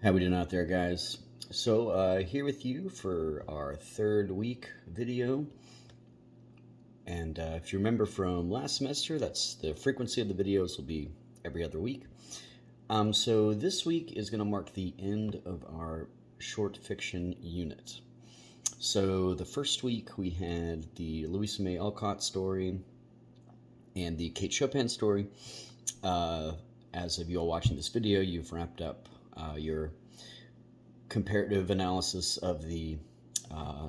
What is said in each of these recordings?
How we doing out there, guys? So here with you for our third week video. And if you remember from last semester, that's the frequency of the videos will be every other week. So this week is going to mark the end of our short fiction unit. So the first week we had the Louisa May Alcott story and the Kate Chopin story. As of you all watching this video, you've wrapped up your comparative analysis of the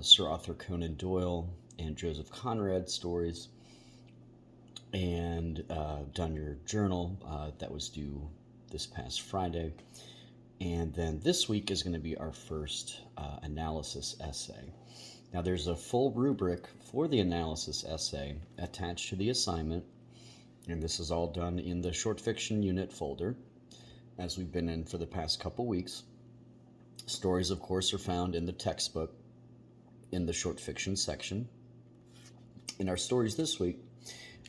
Sir Arthur Conan Doyle and Joseph Conrad stories, and done your journal that was due this past Friday. And then this week is going to be our first analysis essay. Now there's a full rubric for the analysis essay attached to the assignment, and this is all done in the short fiction unit folder, as we've been in for the past couple weeks. Stories, of course, are found in the textbook in the short fiction section. In our stories this week,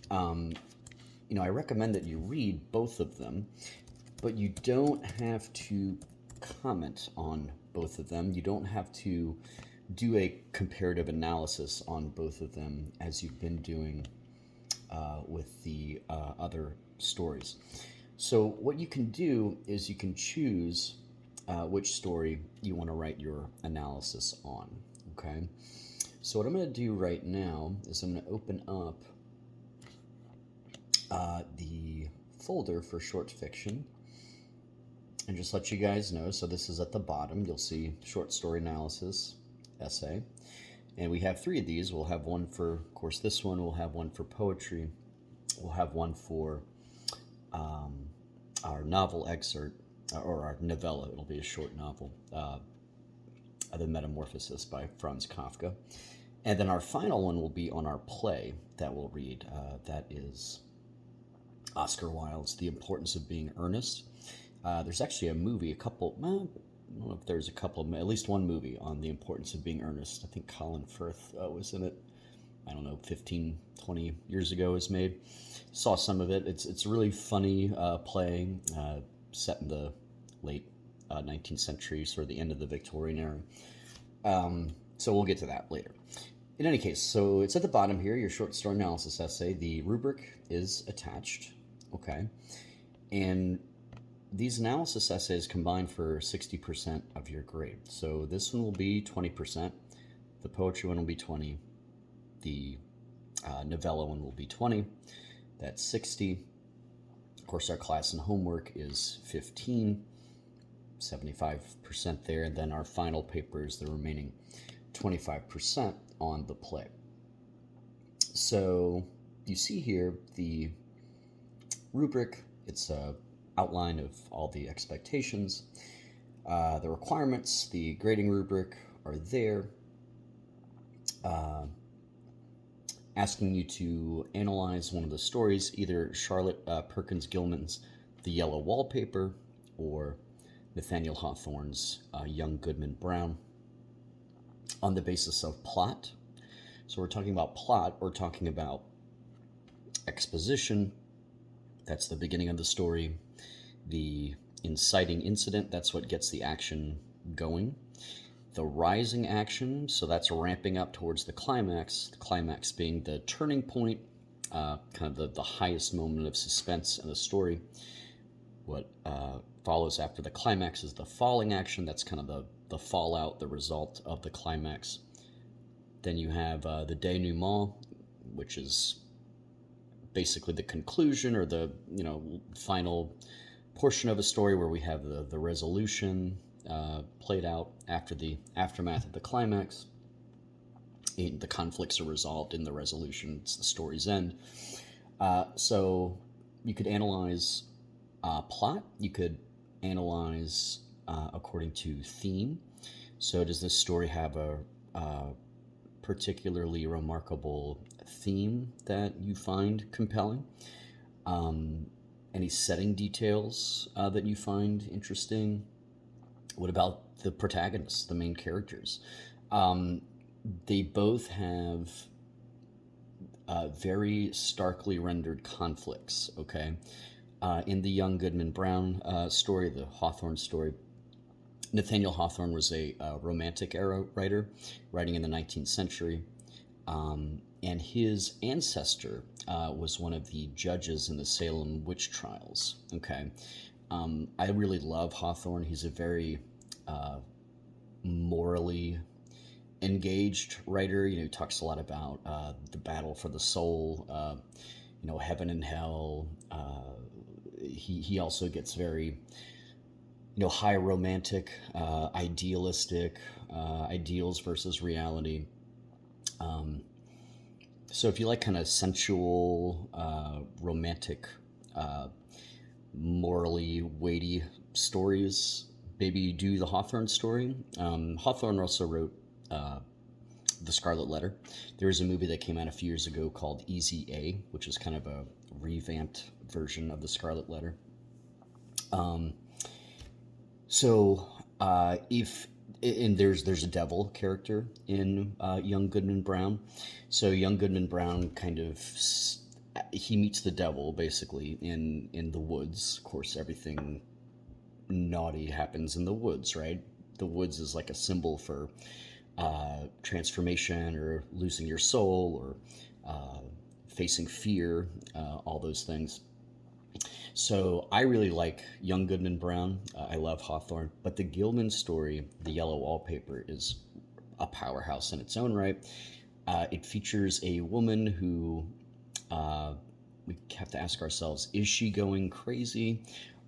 I recommend that you read both of them, but you don't have to comment on both of them. You don't have to do a comparative analysis on both of them as you've been doing with the other stories. So what you can do is you can choose which story you want to write your analysis on, okay? So what I'm going to do right now is I'm going to open up the folder for short fiction and just let you guys know. So this is at the bottom. You'll see short story analysis essay. And we have 3 of these. We'll have one for, of course, this one. We'll have one for poetry. We'll have one for our novel excerpt, or our novella. It'll be a short novel, The Metamorphosis by Franz Kafka. And then our final one will be on our play that we'll read. That is Oscar Wilde's The Importance of Being Earnest. There's actually a movie, I don't know if there's a couple, at least one movie on The Importance of Being Earnest. I think Colin Firth was in it. I don't know, 15, 20 years ago it was made. Saw some of it. It's a really funny play set in the late 19th century, sort of the end of the Victorian era. So we'll get to that later. In any case, so it's at the bottom here, your short story analysis essay. The rubric is attached, okay? And these analysis essays combine for 60% of your grade. So this one will be 20%, the poetry one will be 20, the novella one will be 20, that's 60. Of course, our class and homework is 15, 75% there, and then our final paper is the remaining 25% on the play. So you see here the rubric. It's a outline of all the expectations. The requirements, the grading rubric are there, asking you to analyze one of the stories, either Charlotte Perkins Gilman's The Yellow Wallpaper or Nathaniel Hawthorne's Young Goodman Brown, on the basis of plot. So we're talking about plot, we're talking about exposition, that's the beginning of the story, the inciting incident, that's what gets the action going, the rising action, so that's ramping up towards the climax being the turning point, kind of the highest moment of suspense in the story. What follows after the climax is the falling action, that's kind of the fallout, the result of the climax. Then you have the denouement, which is basically the conclusion or the final portion of a story where we have the resolution played out after the aftermath of the climax. The conflicts are resolved in the resolution. It's the story's end. So you could analyze plot. You could analyze according to theme. So does this story have a particularly remarkable theme that you find compelling? Any setting details that you find interesting? What about the protagonists, the main characters? They both have very starkly rendered conflicts, okay? In the Young Goodman Brown story, the Hawthorne story, Nathaniel Hawthorne was a Romantic era writer, writing in the 19th century. And his ancestor was one of the judges in the Salem witch trials. Okay. I really love Hawthorne. He's a very morally engaged writer. He talks a lot about the battle for the soul, heaven and hell. He also gets very, high romantic, idealistic, ideals versus reality. So if you like kind of sensual, romantic, morally weighty stories, maybe you do the Hawthorne story. Hawthorne also wrote The Scarlet Letter. There was a movie that came out a few years ago called Easy A, which is kind of a revamped version of The Scarlet Letter. If and there's a devil character in Young Goodman Brown. So Young Goodman Brown kind of he meets the devil basically in the woods. Of course, everything naughty happens in the woods, right? The woods is like a symbol for transformation or losing your soul or facing fear, all those things. So I really like Young Goodman Brown. I love Hawthorne, but the Gilman story, The Yellow Wallpaper, is a powerhouse in its own right. It features a woman who we have to ask ourselves, is she going crazy?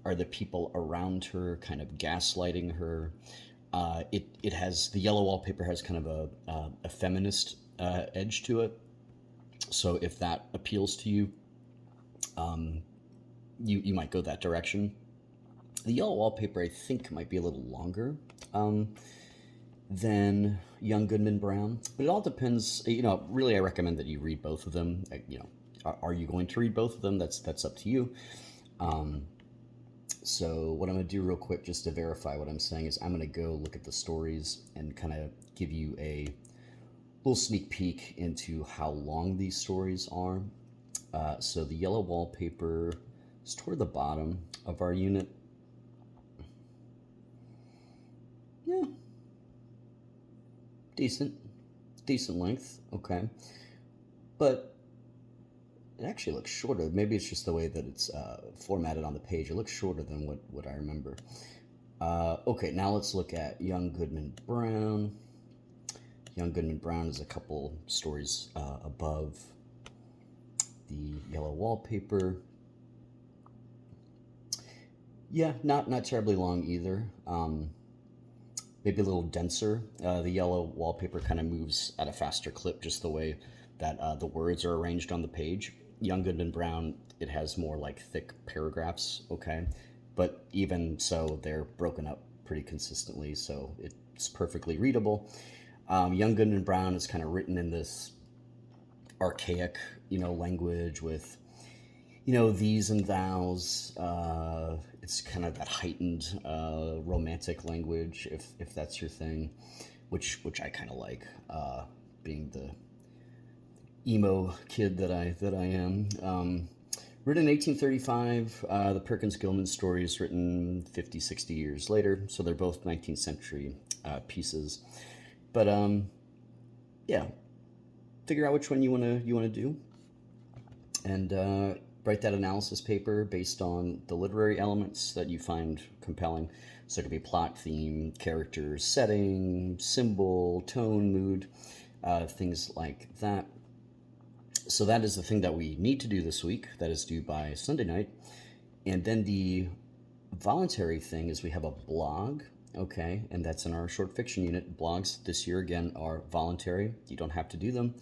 Are the people around her kind of gaslighting her? It has, The Yellow Wallpaper has kind of a feminist edge to it. So if that appeals to you, you might go that direction. The Yellow Wallpaper, I think, might be a little longer than Young Goodman Brown, but it all depends. Really, I recommend that you read both of them. Are you going to read both of them? That's up to you. So what I'm going to do real quick, just to verify what I'm saying, is I'm going to go look at the stories and kind of give you a little sneak peek into how long these stories are. So The Yellow Wallpaper is toward the bottom of our unit. Yeah. Decent length, okay. But it actually looks shorter. Maybe it's just the way that it's formatted on the page. It looks shorter than what I remember. Okay, now let's look at Young Goodman Brown. Young Goodman Brown is a couple stories above The Yellow Wallpaper. Yeah, not terribly long either. Maybe a little denser. The Yellow Wallpaper kind of moves at a faster clip, just the way that the words are arranged on the page. Young Goodman Brown, it has more like thick paragraphs, okay? But even so, they're broken up pretty consistently, so it's perfectly readable. Young Goodman Brown is kind of written in this archaic, language with, these and thous. It's kind of that heightened romantic language, if that's your thing, which I kind of like, being the emo kid that I am. Written in 1835, the Perkins Gilman story is written 50, 60 years later, so they're both 19th century pieces. But yeah, figure out which one you wanna do, and write that analysis paper based on the literary elements that you find compelling. So it could be plot, theme, characters, setting, symbol, tone, mood, things like that. So that is the thing that we need to do this week. That is due by Sunday night. And then the voluntary thing is we have a blog, okay? And that's in our short fiction unit. Blogs this year, again, are voluntary. You don't have to do them.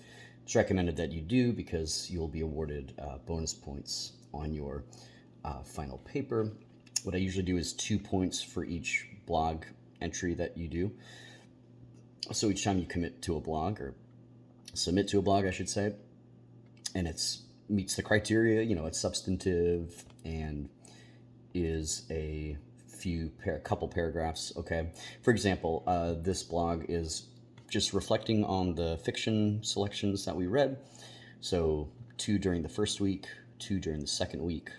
It's recommended that you do because you'll be awarded bonus points on your final paper. What I usually do is 2 points for each blog entry that you do. So each time you commit to a blog, or submit to a blog, I should say, and it meets the criteria, it's substantive and is a couple paragraphs, okay? For example, this blog is just reflecting on the fiction selections that we read. So 2 during the first week, 2 during the second week,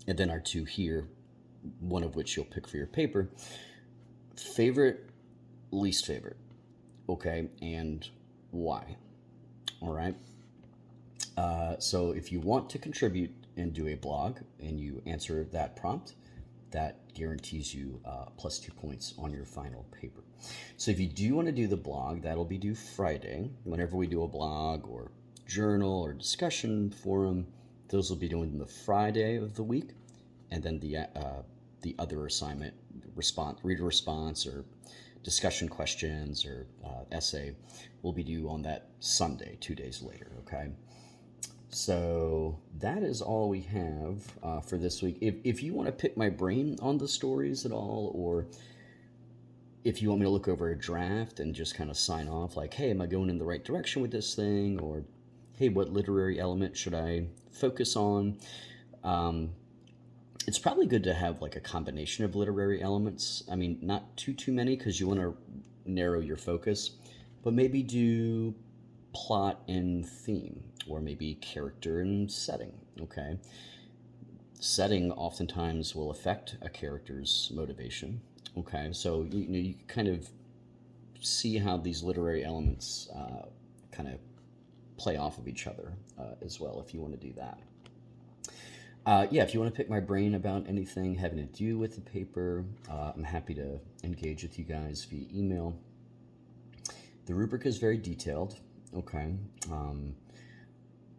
and then our 2 here, one of which you'll pick for your paper. favorite, least favorite, okay, and why. All right. So if you want to contribute and do a blog and you answer that prompt, that guarantees you plus 2 points on your final paper. So if you do want to do the blog, that'll be due Friday. Whenever we do a blog or journal or discussion forum, those will be due on the Friday of the week, and then the other assignment, reader response or discussion questions or essay, will be due on that Sunday, 2 days later. Okay. So that is all we have for this week. If you want to pick my brain on the stories at all, or if you want me to look over a draft and just kind of sign off like, hey, am I going in the right direction with this thing? Or, hey, what literary element should I focus on? It's probably good to have like a combination of literary elements. I mean, not too many, because you want to narrow your focus, but maybe do plot and theme, or maybe character and setting. Okay. Setting oftentimes will affect a character's motivation. Okay. So you kind of see how these literary elements kind of play off of each other as well, if you want to do that. Yeah, if you want to pick my brain about anything having to do with the paper, I'm happy to engage with you guys via email. The rubric is very detailed. Okay.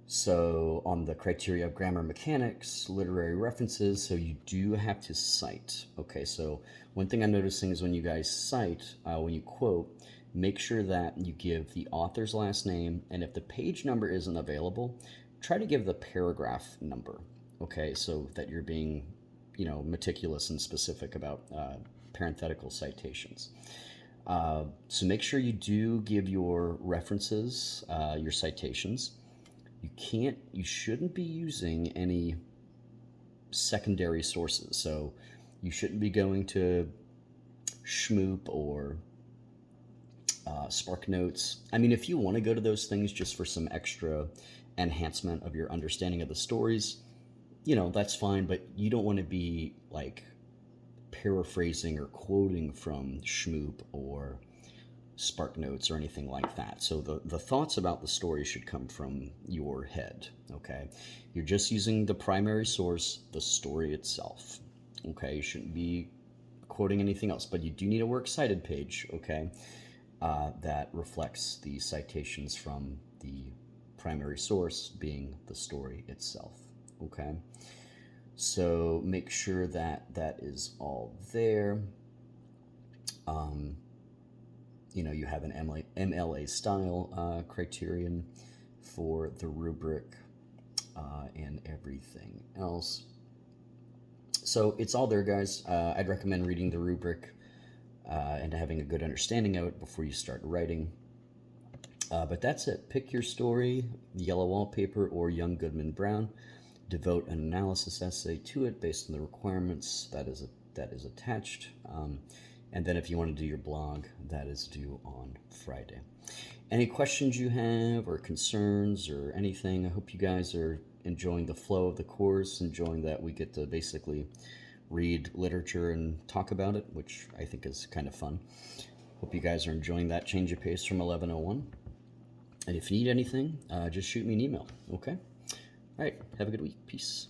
So on the criteria of grammar mechanics, literary references, so you do have to cite. Okay, so one thing I'm noticing is when you guys cite, when you quote, make sure that you give the author's last name, and if the page number isn't available, try to give the paragraph number. Okay, so that you're being, meticulous and specific about parenthetical citations. So make sure you do give your references, your citations. You shouldn't be using any secondary sources. So you shouldn't be going to Schmoop or SparkNotes. I mean, if you want to go to those things just for some extra enhancement of your understanding of the stories, that's fine, but you don't want to be like paraphrasing or quoting from Schmoop or SparkNotes or anything like that. So the thoughts about the story should come from your head, okay? You're just using the primary source, the story itself, okay? You shouldn't be quoting anything else, but you do need a works cited page, okay, that reflects the citations from the primary source being the story itself, okay? So make sure that that is all there. You have an MLA style criterion for the rubric and everything else. So it's all there, guys. I'd recommend reading the rubric and having a good understanding of it before you start writing. But that's it. Pick your story, Yellow Wallpaper or Young Goodman Brown. Devote an analysis essay to it based on the requirements that is attached. And then if you want to do your blog, that is due on Friday. Any questions you have or concerns or anything, I hope you guys are enjoying the flow of the course, enjoying that we get to basically read literature and talk about it, which I think is kind of fun. Hope you guys are enjoying that change of pace from 1101. And if you need anything, just shoot me an email, okay? All right, have a good week. Peace.